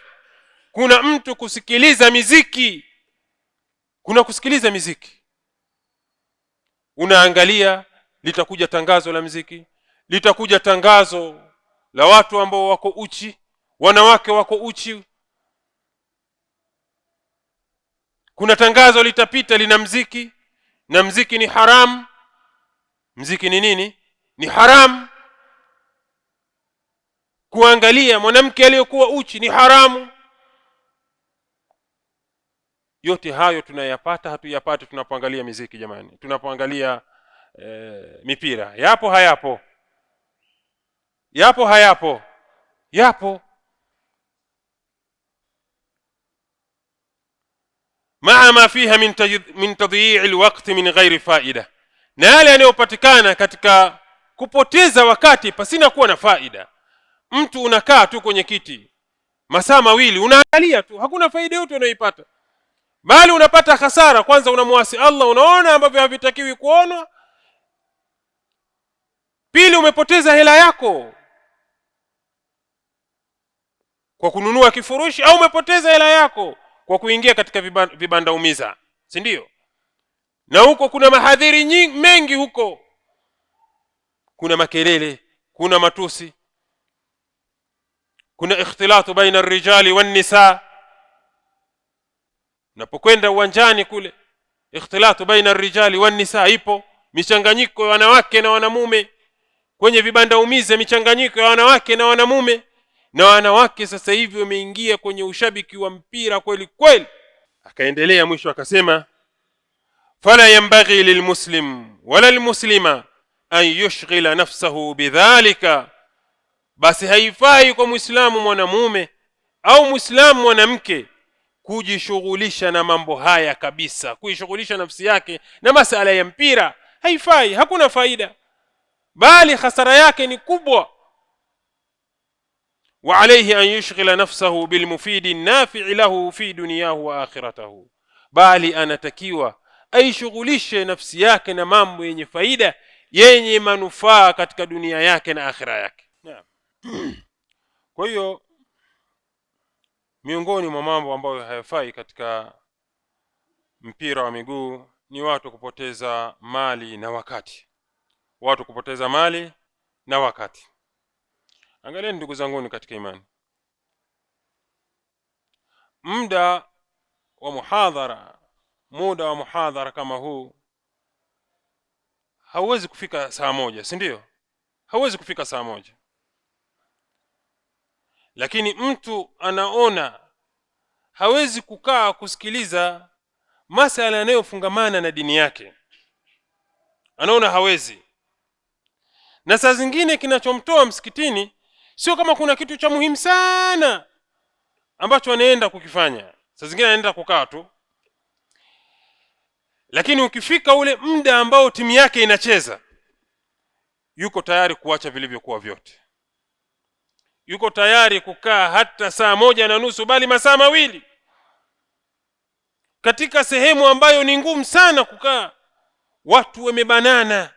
kuna mtu kusikiliza miziki, kuna kusikiliza miziki. Unaangalia, litakuja tangazo la muziki, litakuja tangazo la watu ambao wako uchi, wanawake wako uchi, kuna tangazo litapita lina muziki, na muziki ni haram. Muziki ni nini? Ni haram. Kuangalia mwanamke aliyokuwa uchi ni haramu. Yote hayo tunayapata, hatuyapati tunapoangalia muziki jamani, tunapoangalia mipira. Yapo hayapo? Yapo hayapo? Yapo. maa ma fiha min tadyi'i alwaqt min ghairi faida, na yale yanayopatikana katika kupoteza wakati pasina kuwa na faida. Mtu unakaa tu kwenye kiti masaa mawili unaangalia tu, hakuna faida yote unayoipata, bali unapata hasara. Kwanza unamwasi Allah, unaona ambavyo havitakiwi kuonwa. Pili, umepoteza hela yako kwa kununua kifurushi, au umepoteza hela yako kwa kuingia katika vibanda umiza, si ndio? Na huko kuna mahadhiri mengi, huko kuna makelele, kuna matusi, kuna ikhtilatu baina ar-rijali wan-nisa. Unapokwenda uwanjani kule, ikhtilatu baina ar-rijali wan-nisa ipo, michanganyiko ya wanawake na wanamume kwenye vibanda umiza, michanganyiko ya wanawake na wanamume. Na wanawake sasa hivi wameingia kwenye ushabiki wa mpira kweli kweli. Akaendelea mwisho akasema, fala yanbaghi lilmuslim wala lilmuslima an yushghila nafsahu bidhalika, basi haifai kwa muislamu mwanamume au muislamu mwanamke kujishughulisha na mambo haya kabisa. Kuishughulisha nafsi yake na masala ya mpira haifai, hakuna faida, bali hasara yake ni kubwa. Wa alayhi an yushghila nafsahu bil mufidi nafi'i lahu fi dunyahu wa akhiratahu, bali anatakiwa aishughulishe nafsi yake na mambo yenye faida, yenye manufaa katika dunia yake na akhira yake. Naam. Kwa hiyo miongoni mwa mambo ambayo hayafai katika mpira wa miguu ni watu kupoteza mali na wakati. Watu kupoteza mali na wakati. Angalieni ndugu zangu katika imani, muda wa muhadhara kama huu hauwezi kufika saa moja, si ndio? Hauwezi kufika saa moja. Lakini mtu anaona hawezi kukaa kusikiliza masala yanayofungamana na dini yake, anaona hawezi. Na saa zingine kinachomtoa msikitini sio kama kuna kitu cha muhimu sana ambacho anaenda kukifanya, saa zingine anaenda kukaa tu. Lakini ukifika ule muda ambao timu yake inacheza, yuko tayari kuacha vilivyokuwa vyote, yuko tayari kukaa hata saa 1:30, bali masaa 2 katika sehemu ambayo ni ngumu sana kukaa. Watu wamebanana,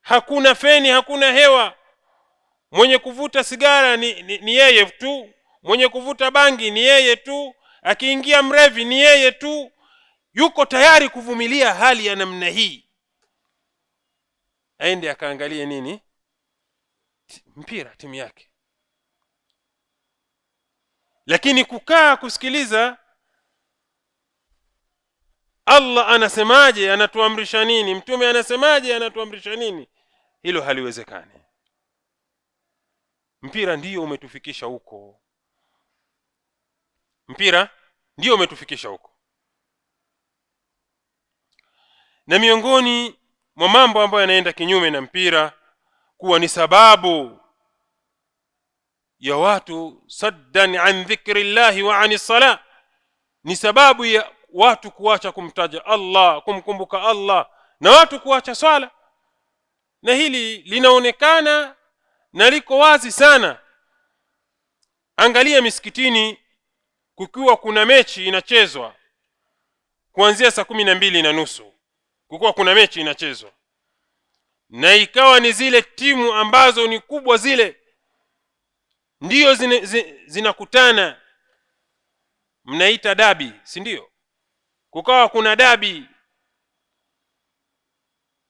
hakuna feni, hakuna hewa. Mwenye kuvuta sigara ni yeye tu, mwenye kuvuta bangi ni yeye tu, akiingia mrevi ni yeye tu. Yuko tayari kuvumilia hali ya namna hii, aende akaangalie nini? Mpira, timu yake. Lakini kukaa kusikiliza Allah anasemaje, anatuamrisha nini, mtume anasemaje, anatuamrisha nini, hilo haliwezekani. Mpira ndiyo umetufikisha huko, mpira ndiyo umetufikisha huko. Na miongoni mwa mambo ambayo yanaenda kinyume na mpira kuwa ni sababu ya watu saddan an dhikrillahi wa anis sala, ni sababu ya watu kuacha kumtaja Allah, kumkumbuka Allah, na watu kuacha swala. Na hili linaonekana na liko wazi sana. Angalia misikitini, kukiwa kuna mechi inachezwa kuanzia saa 12:30, kukiwa kuna mechi inachezwa na ikawa ni zile timu ambazo ni kubwa, zile ndio zinakutana, mnaita dabi, si ndio? Kukawa kuna dabi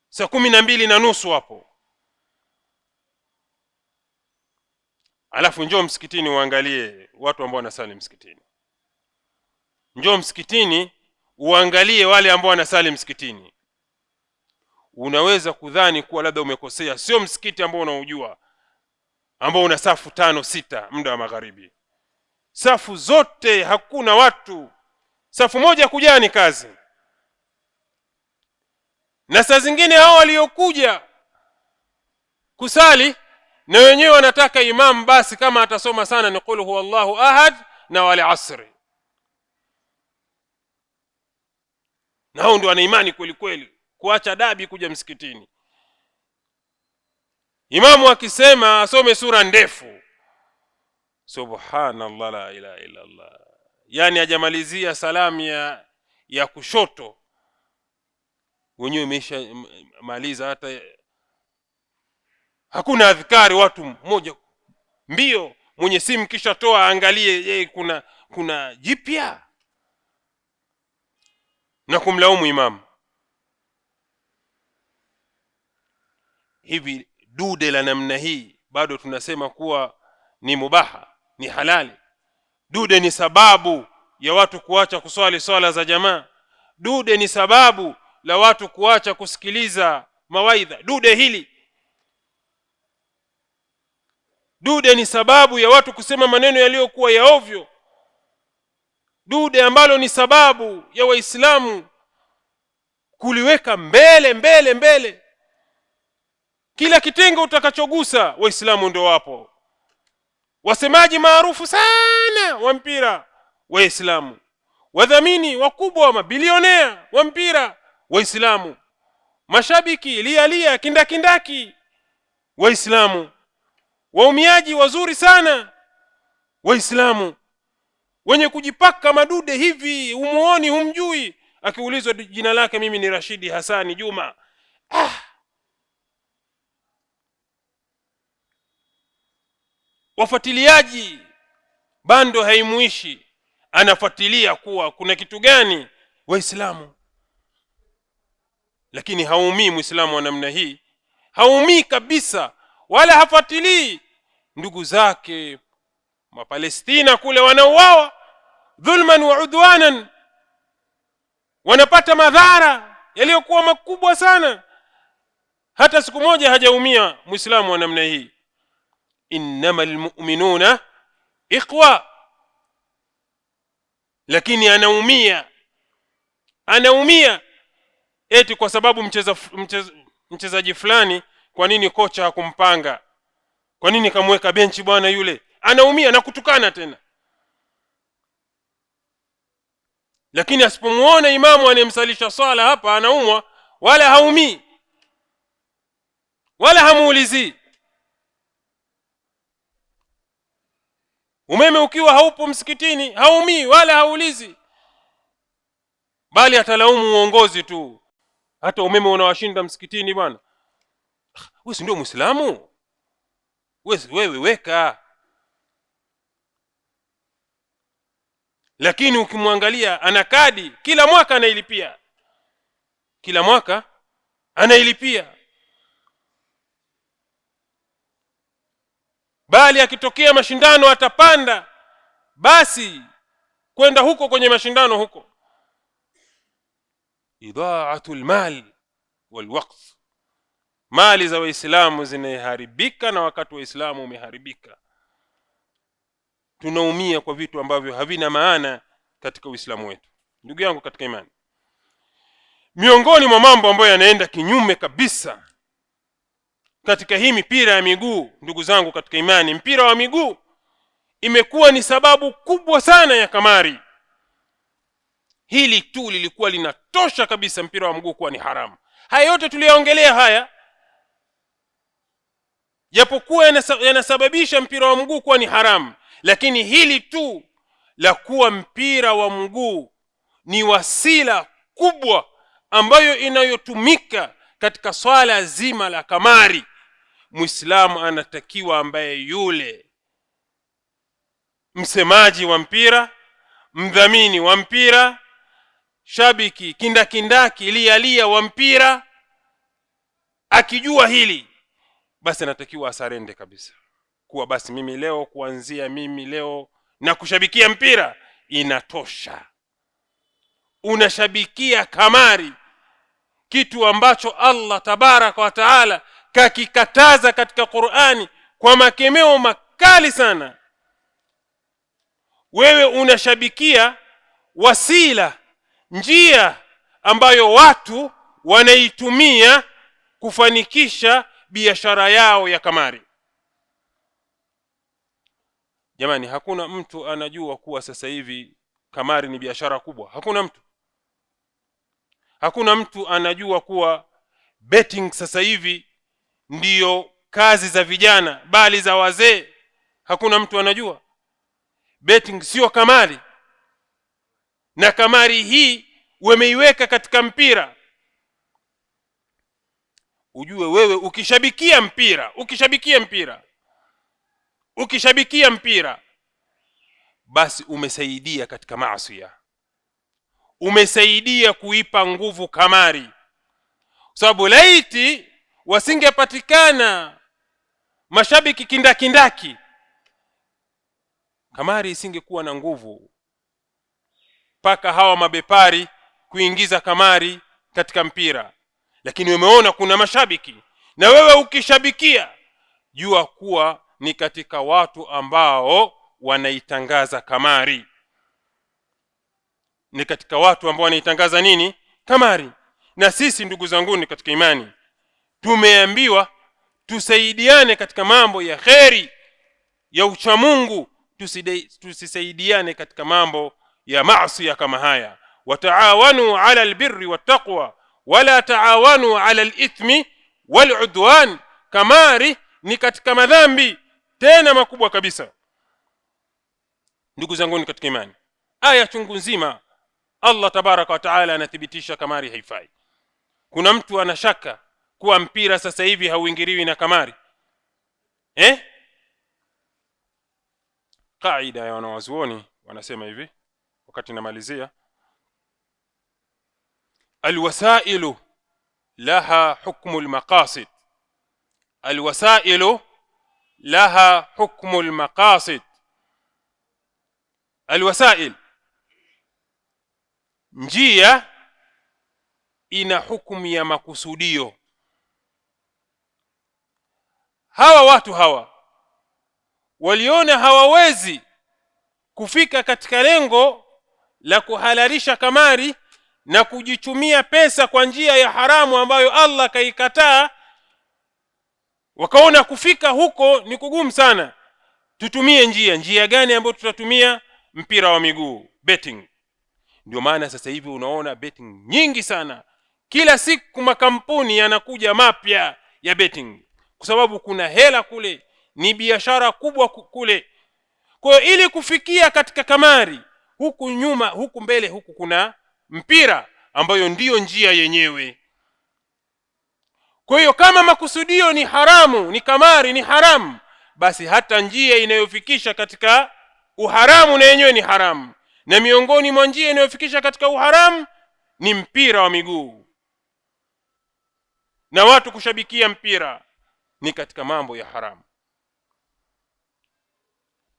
saa 12:30 hapo. Alafu njoo msikitini uangalie watu ambao wanasali msikitini. Njoo msikitini uangalie wale ambao wanasali msikitini. Unaweza kudhani kuwa labda umekosea, sio msikiti ambao unaujua, ambao una safu 5-6 muda wa magharibi. Safu zote hakuna watu, safu moja kujaa ni kazi. Na saa zingine hao waliokuja kusali na wenyewe wanataka imam basi kama atasoma sana ni qul huwallahu ahad na wal asri. na hao ndio wana imani kweli kweli, kuacha dabi kuja msikitini. Imamu akisema asome sura ndefu, subhanallah la ilaha illa Allah, yani hajamalizia salamu ya kushoto wenyewe imesha maliza, hata hakuna adhikari, watu mmoja mbio, mwenye simu kisha toa angalie yeye kuna jipya, na kumlaumu imamu. Hivi dude la namna hii bado tunasema kuwa ni mubaha, ni halali? Dude ni sababu ya watu kuacha kuswali swala za jamaa. Dude ni sababu la watu kuacha kusikiliza mawaidha. Dude ni sababu ya watu kusema maneno yaliyokuwa ya ovyo. Dude ambalo ni sababu ya Waislamu kuliweka mbele. Kila kitengo utakachogusa Waislamu ndio wapo. Wasemaji maarufu sana wa mpira Waislamu, wadhamini wakubwa wa mabilionea wa mpira Waislamu, mashabiki lialia kindakindaki Waislamu, waumiaji wazuri sana Waislamu, wenye kujipaka madude hivi umuoni humjui, akiulizwa jina lake, mimi ni Rashidi Hasani Juma. Wafuatiliaji bando haimuishi, anafuatilia kuwa kuna kitu gani Waislamu, lakini haumii Muislamu wa namna hii, haumii kabisa, wala hafuatilii ndugu zake Mapalestina kule wanauawa dhulman wa udwanan, wanapata madhara yaliyokuwa makubwa sana, hata siku moja hajaumia Muislamu wa namna hii. Innamal mu'minuna ikhwa, lakini anaumia eti kwa sababu mchezaji fulani, kwa nini kocha hakumpanga, kwa nini kamweka benchi bwana yule, anaumia na kutukana tena. Lakini asipomuona imamu anemsalisha swala hapa anaumwa, wala haumii, wala hamuulizi. Umeme ukiwa haupo msikitini haumii wala haulizi, bali atalaumu uongozi tu. Hata umeme unawashinda msikitini bwana, wewe si ndio Muislamu? Wewe weka. Lakini ukimwangalia ana kadi kila mwaka anailipia, bali akitokea mashindano atapanda basi kwenda huko kwenye mashindano huko. Idha'atul mal wal waqt, mali za Waislamu zinaharibika na wakati Waislamu umeharibika. Tunaumia kwa vitu ambavyo havina maana katika Uislamu wetu. Ndugu yangu katika imani, miongoni mwa mambo ambayo yanaenda kinyume kabisa katika hii mipira ya miguu, ndugu zangu katika imani, mpira wa miguu imekuwa ni sababu kubwa sana ya kamari. Hili tu lilikuwa linatosha kabisa mpira wa miguu kuwa ni haramu. Haya yote tuliyaongelea haya, japokuwa yanasababisha mpira wa miguu kuwa ni haramu, lakini hili tu la kuwa mpira wa miguu ni wasila kubwa ambayo inayotumika katika swala zima la kamari, Muislamu anatakiwa, ambaye yule msemaji wa mpira, mdhamini wa mpira, shabiki kindakindaki lialia wa mpira, akijua hili, basi anatakiwa asarende kabisa, kuwa basi mimi leo, kuanzia mimi leo na kushabikia mpira inatosha. Unashabikia kamari, kitu ambacho Allah tabaraka wa taala kakikataza katika Qur'ani kwa makemeo makali sana. Wewe unashabikia wasila, njia ambayo watu wanaitumia kufanikisha biashara yao ya kamari. Jamani, hakuna mtu anajua kuwa sasa hivi kamari ni biashara kubwa. Hakuna mtu. Hakuna mtu anajua kuwa betting sasa hivi ndiyo kazi za vijana bali za wazee. Hakuna mtu anajua betting sio kamari, na kamari hii wameiweka katika mpira. Ujue wewe ukishabikia mpira basi umesaidia katika maasi, umesaidia kuipa nguvu kamari. Sababu laiti wasingepatikana mashabiki kindakindaki, kamari isingekuwa na nguvu paka hawa mabepari kuingiza kamari katika mpira. Lakini umeona kuna mashabiki, na wewe ukishabikia jua kuwa ni katika watu ambao wanaitangaza kamari, ni katika watu ambao wanaitangaza nini? Kamari. Na sisi ndugu zanguni katika imani tumeambiwa tusaidiane katika mambo ya kheri ya uchamungu, tusisaidiane katika mambo ya maasi kama haya. Wataawanu ala albirri wattaqwa wala taawanu ala alithmi waludwan. Kamari ni katika madhambi tena makubwa kabisa. Ndugu zanguni katika imani, aya chungu nzima Allah tabaraka wa taala anathibitisha kamari haifai. Kuna mtu anashaka kuwa mpira sasa hivi hauingiriwi na kamari? Kaida ya wanawazuoni wanasema hivi, wakati namalizia: alwasailu laha hukmu almaqasid. Alwasailu laha hukmu almaqasid. Alwasail, njia, ina hukumu ya makusudio. Hawa watu hawa waliona hawawezi kufika katika lengo la kuhalalisha kamari na kujichumia pesa kwa njia ya haramu ambayo Allah kaikataa. Wakaona kufika huko ni kugumu sana. Tutumie njia gani ambayo tutatumia? Mpira wa miguu, betting. Ndio maana sasa hivi unaona betting nyingi sana. Kila siku makampuni yanakuja mapya ya betting, kwa sababu kuna hela kule, ni biashara kubwa kule. Kwa hiyo ili kufikia katika kamari, huku nyuma, huku mbele, huku kuna mpira ambayo ndiyo njia yenyewe. Kwa hiyo kama makusudio ni haramu, ni kamari ni haramu, basi hata njia inayofikisha katika uharamu na yenyewe ni haramu. Na miongoni mwa njia inayofikisha katika uharamu ni mpira wa miguu, na watu kushabikia mpira ni katika mambo ya haramu.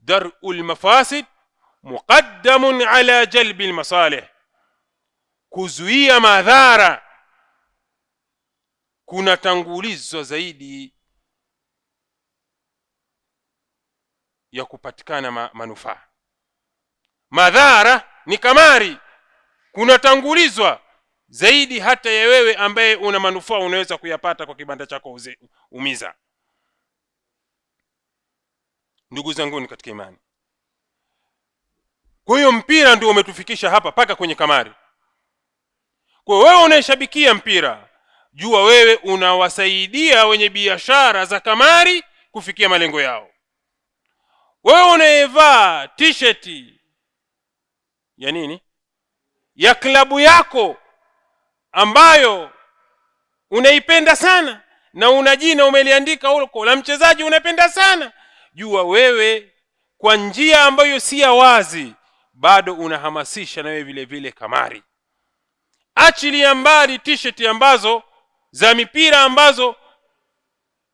Dar'ul mafasid muqaddamun ala jalbil masalih. Kuzuia madhara kuna tangulizwa zaidi ya kupatikana manufaa. Madhara ni kamari, kuna tangulizwa zaidi hata ya wewe ambaye una manufaa unaweza kuyapata kwa kibanda chako umiza. Ndugu zangu katika imani, kwa hiyo mpira ndio umetufikisha hapa paka kwenye kamari. Kwa wewe unayeshabikia mpira, jua wewe unawasaidia wenye biashara za kamari kufikia malengo yao. Wewe unayevaa t-shirt ya nini? Ya klabu yako ambayo unaipenda sana, na una jina umeliandika huko la mchezaji unapenda sana, jua wewe kwa njia ambayo si ya wazi bado unahamasisha na wewe vile vile kamari. Achilia mbali t-shirt ambazo za mipira ambazo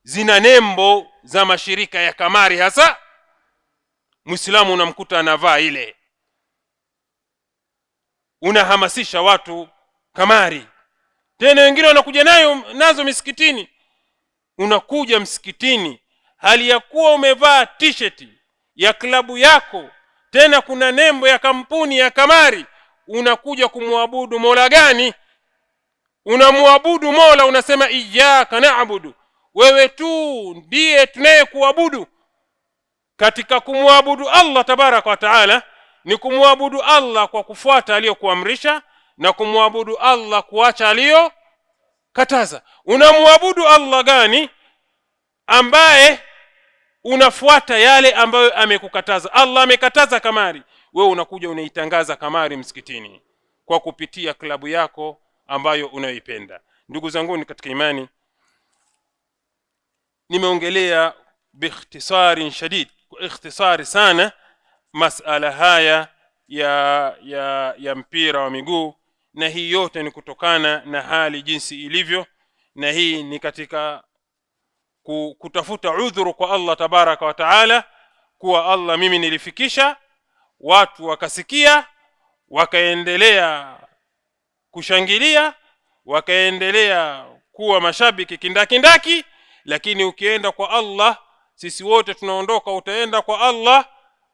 zina nembo za mashirika ya kamari, hasa Muislamu unamkuta anavaa ile, unahamasisha watu kamari. Tena wengine wanakuja nazo misikitini. Unakuja msikitini hali ya kuwa umevaa t-shirt ya klabu yako, tena kuna nembo ya kampuni ya kamari. Unakuja kumwabudu Mola gani? Unamwabudu Mola, unasema iyyaka na'budu, wewe tu ndiye tunayekuabudu. Katika kumwabudu Allah tabaraka wa taala ni kumwabudu Allah kwa kufuata aliyokuamrisha na kumwabudu Allah, kuacha aliyo kataza. Unamwabudu Allah gani? Ambaye unafuata yale ambayo amekukataza. Allah amekataza kamari, wewe unakuja unaitangaza kamari msikitini kwa kupitia klabu yako ambayo unayoipenda. Ndugu zangu katika imani, nimeongelea biikhtisari shadid, ikhtisari sana masala haya ya mpira wa miguu, na hii yote ni kutokana na hali jinsi ilivyo, na hii ni katika kutafuta udhuru kwa Allah tabaraka wa taala, kuwa Allah, mimi nilifikisha, watu wakasikia, wakaendelea kushangilia, wakaendelea kuwa mashabiki kindakindaki, lakini ukienda kwa Allah, sisi wote tunaondoka, utaenda kwa Allah,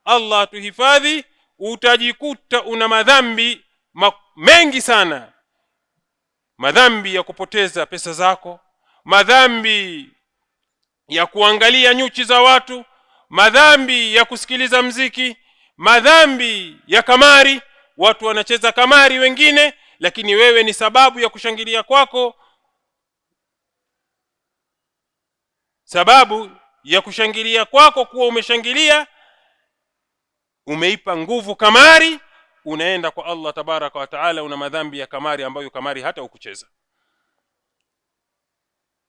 Allah atuhifadhi, utajikuta una madhambi mengi sana. Madhambi ya kupoteza pesa zako, madhambi ya kuangalia nyuchi za watu, madhambi ya kusikiliza mziki, madhambi ya kamari. Watu wanacheza kamari wengine, lakini wewe ni sababu ya kushangilia kwako, sababu ya kushangilia kwako kuwa umeshangilia, umeipa nguvu kamari, unaenda kwa Allah tabaraka wa taala una madhambi ya kamari ambayo kamari hata ukucheza.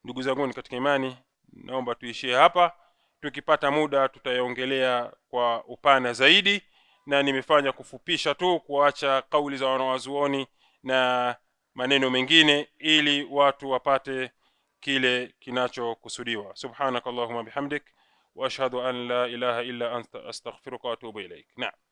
Ndugu zangu katika imani, naomba tuishie hapa. Tukipata muda tutaiongelea kwa upana zaidi, na nimefanya kufupisha tu, kuacha kauli za wanawazuoni na maneno mengine ili watu wapate kile kinachokusudiwa. Subhanakallahumma bihamdik wa ashhadu an la ilaha illa anta astaghfiruka wa atubu ilaik. Naam.